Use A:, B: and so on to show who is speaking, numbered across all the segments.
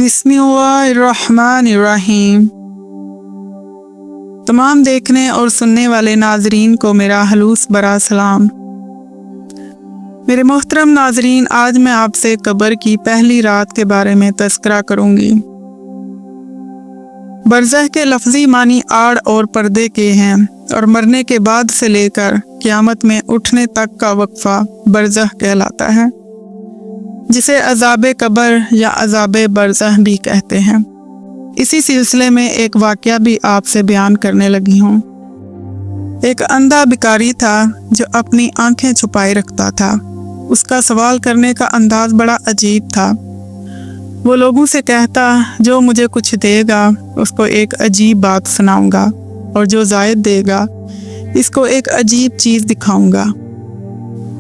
A: बिस्मिल्लाहिर्रहमानिर्रहीम। तमाम देखने और सुनने वाले नाजरीन को मेरा हलूस बरा सलाम। मेरे मोहतरम नाजरीन, आज मैं आपसे कब्र की पहली रात के बारे में तज़किरा करूंगी। बरज़ख के लफ्ज़ी मानी आड़ और पर्दे के हैं और मरने के बाद से लेकर क़यामत में उठने तक का वक्फ़ा बरज़ख कहलाता है, जिसे अज़ाबे कब्र या अज़ाबे बरज़ख भी कहते हैं। इसी सिलसिले में एक वाक़या भी आपसे बयान करने लगी हूँ। एक अंधा भिखारी था जो अपनी आंखें छुपाए रखता था। उसका सवाल करने का अंदाज बड़ा अजीब था। वो लोगों से कहता, जो मुझे कुछ देगा उसको एक अजीब बात सुनाऊंगा, और जो ज़ायद देगा इसको एक अजीब चीज़ दिखाऊंगा।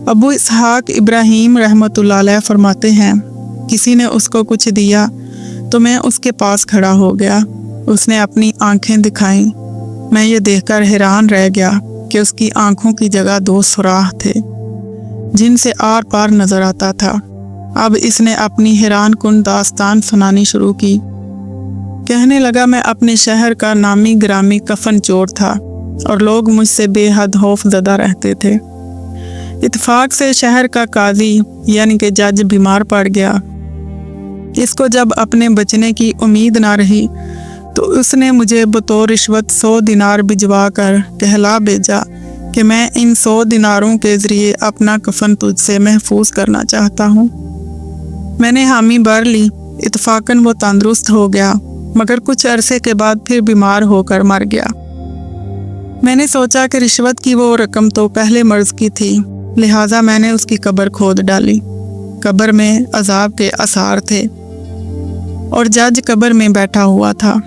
A: अबू इसहाक इब्राहीम रहमतुल्लाह अलैह फरमाते हैं, किसी ने उसको कुछ दिया तो मैं उसके पास खड़ा हो गया। उसने अपनी आंखें दिखाईं। मैं ये देखकर हैरान रह गया कि उसकी आंखों की जगह 2 सुराख थे जिनसे आर पार नजर आता था। अब इसने अपनी हैरान कुन दास्तान सुनानी शुरू की। कहने लगा, मैं अपने शहर का नामी ग्रामी कफन चोर था और लोग मुझसे बेहद खौफज़दा रहते थे। इत्तेफाक से शहर का काजी यानी कि जज बीमार पड़ गया। इसको जब अपने बचने की उम्मीद ना रही तो उसने मुझे बतौर रिश्वत 100 दिनार भिजवा कर कहला भेजा कि मैं इन 100 दिनारों के ज़रिए अपना कफन तुझसे महफूज करना चाहता हूँ। मैंने हामी भर ली। इत्तफाकन वो तंदुरुस्त हो गया, मगर कुछ अरसे के बाद फिर बीमार होकर मर गया। मैंने सोचा कि रिश्वत की वो रकम तो पहले मर्ज़ की थी, लिहाजा मैंने उसकी कब्र खोद डाली। कब्र में अजाब के आसार थे और जज कब्र में बैठा हुआ था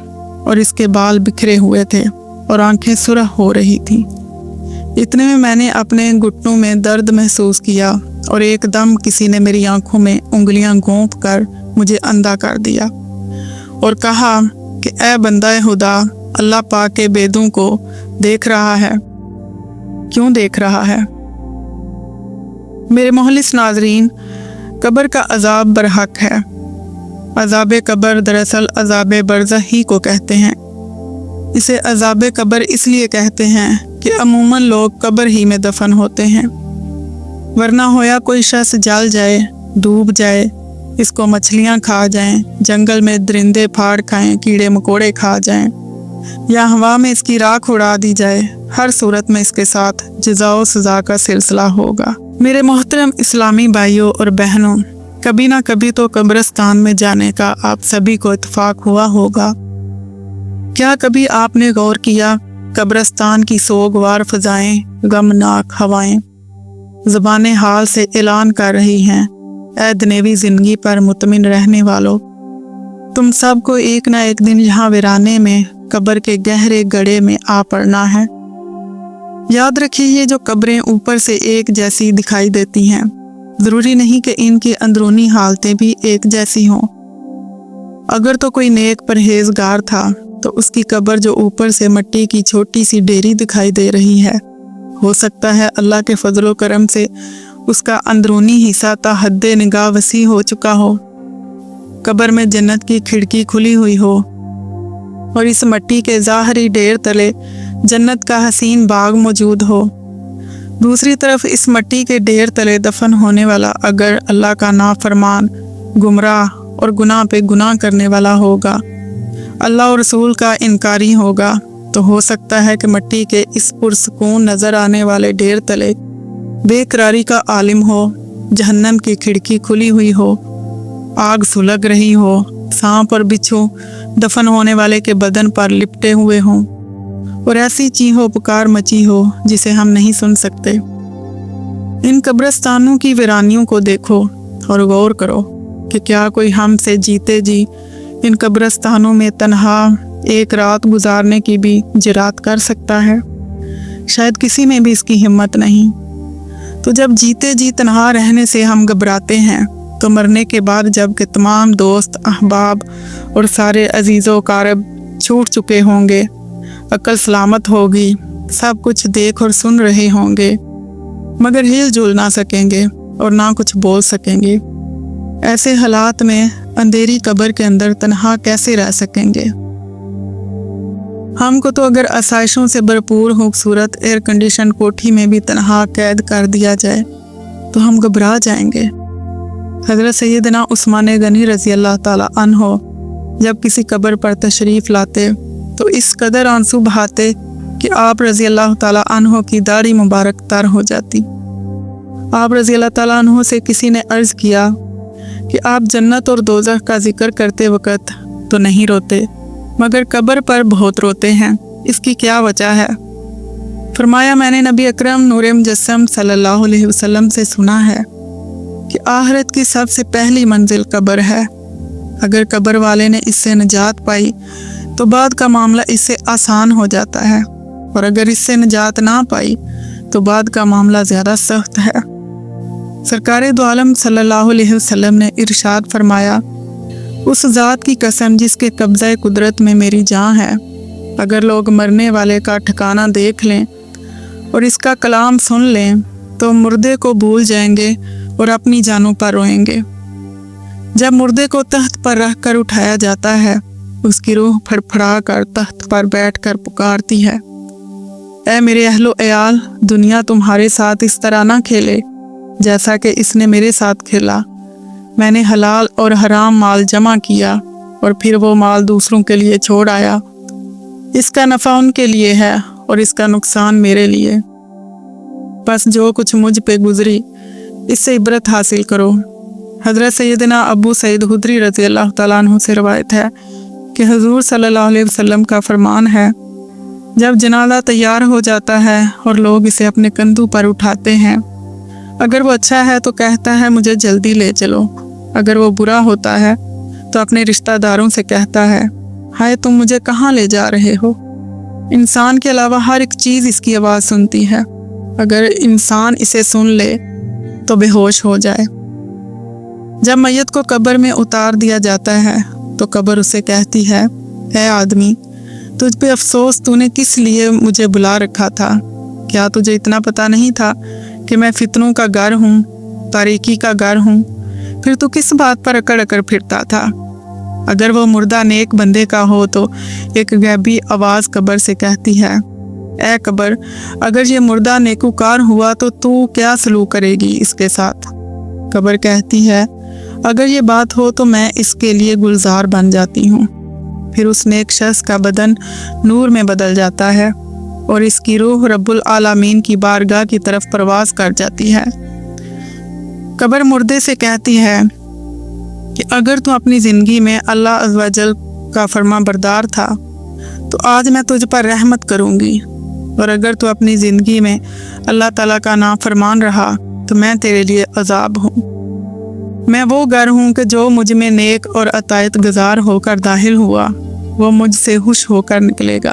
A: और इसके बाल बिखरे हुए थे और आंखें सुरख हो रही थी। इतने में मैंने अपने घुटनों में दर्द महसूस किया और एकदम किसी ने मेरी आंखों में उंगलियां घोंप कर मुझे अंधा कर दिया और कहा कि ऐ बंदा खुदा, अल्लाह पाक के बेदों को देख रहा है। क्यों देख रहा है? मेरे मोहलिस नाजरीन, कब्र का अजाब बरहक है। अजाब कब्र दरअसल अजाब बरज़ख ही को कहते हैं। इसे अजाब कब्र इसलिए कहते हैं कि अमूमन लोग कब्र ही में दफन होते हैं, वरना होया कोई शख्स जल जाए, डूब जाए, इसको मछलियाँ खा जाएं, जंगल में दरिंदे फाड़ खाएं, कीड़े मकोड़े खा जाएं, या हवा में इसकी राख उड़ा दी जाए, हर सूरत में इसके साथ जज़ा सज़ा का सिलसिला होगा। मेरे मोहतरम इस्लामी भाइयों और बहनों, कभी ना कभी तो कब्रिस्तान में जाने का आप सभी को इत्तेफाक हुआ होगा। क्या कभी आपने गौर किया, कब्रिस्तान की सोगवार फ़ज़ाएं, गमनाक हवाएं ज़बान हाल से ऐलान कर रही हैं, ऐ दुनियावी ज़िंदगी पर मुतमिन रहने वालों, तुम सबको एक ना एक दिन यहाँ वीराने में कब्र के गहरे गड्ढे में आ पड़ना है। याद रखिए, ये जो कब्रें ऊपर से एक जैसी दिखाई देती हैं, ज़रूरी नहीं कि इनकी अंदरूनी हालतें भी एक जैसी हों। अगर तो कोई नेक परहेजगार था तो उसकी कब्र जो ऊपर से मिट्टी की छोटी सी डेरी दिखाई दे रही है, हो सकता है अल्लाह के फजलो करम से उसका अंदरूनी हिस्सा ता हद्दे निगाह वसी हो चुका हो। कब्र में जन्नत की खिड़की खुली हुई हो और इस मिट्टी के ज़ाहरी ढेर तले जन्नत का हसीन बाग मौजूद हो। दूसरी तरफ इस मिट्टी के ढेर तले दफन होने वाला अगर अल्लाह का नाफरमान, गुमराह और गुनाह पे गुनाह करने वाला होगा, अल्लाह और रसूल का इनकारी होगा, तो हो सकता है कि मिट्टी के इस पुरसकून नज़र आने वाले ढेर तले बेकरारी का आलिम हो, जहन्नम की खिड़की खुली हुई हो, आग सुलग रही हो, सांप और बिच्छू दफन होने वाले के बदन पर लिपटे हुए हों और ऐसी चीहो पुकार मची हो जिसे हम नहीं सुन सकते। इन कब्रिस्तानों की वीरानियों को देखो और गौर करो कि क्या कोई हमसे जीते जी इन कब्रिस्तानों में तन्हा एक रात गुजारने की भी जुर्रत कर सकता है? शायद किसी में भी इसकी हिम्मत नहीं। तो जब जीते जी तन्हा रहने से हम घबराते हैं, तो मरने के बाद जब कि तमाम दोस्त, अहबाब और सारे अजीज़ो कारब छूट चुके होंगे, अक्ल सलामत होगी, सब कुछ देख और सुन रहे होंगे, मगर हिल जुल ना सकेंगे और ना कुछ बोल सकेंगे। ऐसे हालात में अंधेरी कब्र के अंदर तन्हा कैसे रह सकेंगे। हमको तो अगर आसाइशों से भरपूर खूबसूरत एयर कंडीशन कोठी में भी तन्हा कैद कर दिया जाए तो हम घबरा जाएंगे। हज़रत सैयदना उस्मान गनी रज़ी अल्लाह ताला अन्हो जब किसी कब्र पर तशरीफ़ लाते तो इस कदर आंसू बहाते कि आप रज़ी अल्लाह ताला अन्हो की दाढ़ी मुबारक तर हो जाती। आप रज़ी अल्लाह ताला अन्हो से किसी ने अर्ज़ किया कि आप जन्नत और दोज़ख का जिक्र करते वक़्त तो नहीं रोते मगर कब्र पर बहुत रोते हैं, इसकी क्या वजह है? फरमाया, मैंने नबी अकरम नूर मुजस्सम सल्लल्लाहु अलैहि वसल्लम से सुना है कि आखिरत की सबसे पहली मंजिल कब्र है। अगर कब्र वाले ने इससे निजात पाई तो बाद का मामला इससे आसान हो जाता है, और अगर इससे निजात ना पाई तो बाद का मामला ज़्यादा सख्त है। सरकार दो आलम सल्लल्लाहु अलैहि वसल्लम ने इरशाद फरमाया, उस ज़ात की कसम जिसके कब्ज़े कुदरत में मेरी जान है, अगर लोग मरने वाले का ठिकाना देख लें और इसका कलाम सुन लें तो मुर्दे को भूल जाएंगे और अपनी जानों पर रोएंगे। जब मुर्दे को तख्त पर रख कर उठाया जाता है, उसकी रूह फड़फड़ा कर तख्त पर बैठ कर पुकारती है, ऐ मेरे अहलो एयाल, दुनिया तुम्हारे साथ इस तरह ना खेले जैसा कि इसने मेरे साथ खेला। मैंने हलाल और हराम माल जमा किया और फिर वो माल दूसरों के लिए छोड़ आया। इसका नफ़ा उनके लिए है और इसका नुकसान मेरे लिए। बस जो कुछ मुझ पे गुजरी इससे इबरत हासिल करो। हज़रत सैयदना अबू सईद खुदरी रज़ी अल्लाह तआला अन्हु से रवायत है कि हुज़ूर सल्लल्लाहु अलैहि वसल्लम का फरमान है, जब जनाजा तैयार हो जाता है और लोग इसे अपने कंधों पर उठाते हैं, अगर वो अच्छा है तो कहता है मुझे जल्दी ले चलो, अगर वो बुरा होता है तो अपने रिश्तेदारों से कहता है, हाय तुम मुझे कहाँ ले जा रहे हो। इंसान के अलावा हर एक चीज़ इसकी आवाज़ सुनती है, अगर इंसान इसे सुन ले तो बेहोश हो जाए। जब मैयत को कब्र में उतार दिया जाता है तो कब्र उसे कहती है, ऐ आदमी, तुझ पे अफसोस, तूने किस लिए मुझे बुला रखा था? क्या तुझे इतना पता नहीं था कि मैं फितनों का घर हूँ, तारीकी का घर हूँ? फिर तू किस बात पर अकड़ अकड़ फिरता था? अगर वो मुर्दा नेक बंदे का हो तो एक गैबी आवाज़ कब्र से कहती है, ऐ कब्र, अगर ये मुर्दा नेकूकार हुआ तो तू क्या सलूक करेगी इसके साथ? कब्र कहती है, अगर ये बात हो तो मैं इसके लिए गुलजार बन जाती हूँ। फिर उस नेक शख्स का बदन नूर में बदल जाता है और इसकी रूह रब्बुल आलमीन की बारगाह की तरफ परवाज कर जाती है। कब्र मुर्दे से कहती है कि अगर तू अपनी ज़िंदगी में अल्लाह अज़्ज़ व जल का फरमा बरदार था तो आज मैं तुझ पर रहमत करूँगी, और अगर तू अपनी ज़िंदगी में अल्लाह ताला का नाफरमान रहा तो मैं तेरे लिए अजाब हूँ। मैं वो घर हूँ कि जो मुझ में नेक और अतायत गुजार होकर दाखिल हुआ वो मुझसे खुश होकर निकलेगा,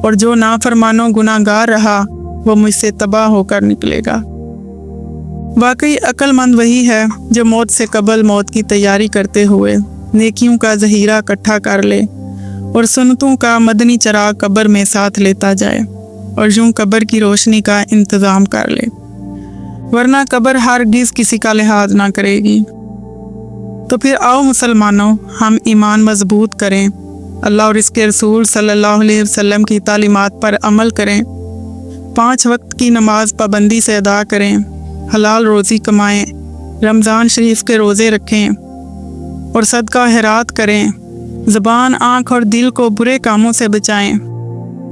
A: और जो नाफरमानो गुनाहगार रहा वो मुझसे तबाह होकर निकलेगा। वाकई अक्लमंद वही है जो मौत से कबल मौत की तैयारी करते हुए नेकियों का ज़हीरा इकट्ठा कर ले और सुन्नतों का मदनी चराग कब्र में साथ लेता जाए और यूं कब्र की रोशनी का इंतज़ाम कर ले, वरना कब्र हरगिज़ किसी का लिहाज ना करेगी। तो फिर आओ मुसलमानों, हम ईमान मजबूत करें, अल्लाह और इसके रसूल सल्लल्लाहु अलैहि वसल्लम की तालीमात पर अमल करें, 5 वक्त की नमाज पाबंदी से अदा करें, हलाल रोज़ी कमाएं, रमज़ान शरीफ के रोज़े रखें और सदका खैरात करें, ज़बान, आँख और दिल को बुरे कामों से बचाएं,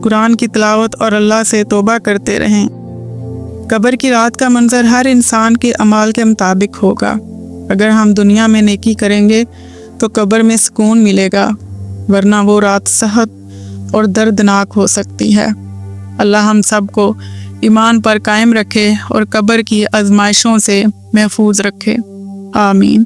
A: कुरान की तिलावत और अल्लाह से तौबा करते रहें। कब्र की रात का मंजर हर इंसान के अमाल के मुताबिक होगा। अगर हम दुनिया में नेकी करेंगे तो कब्र में सुकून मिलेगा, वरना वो रात सहत और दर्दनाक हो सकती है। अल्लाह हम सब को ईमान पर कायम रखे और कब्र की आजमाइशों से महफूज रखे। आमीन।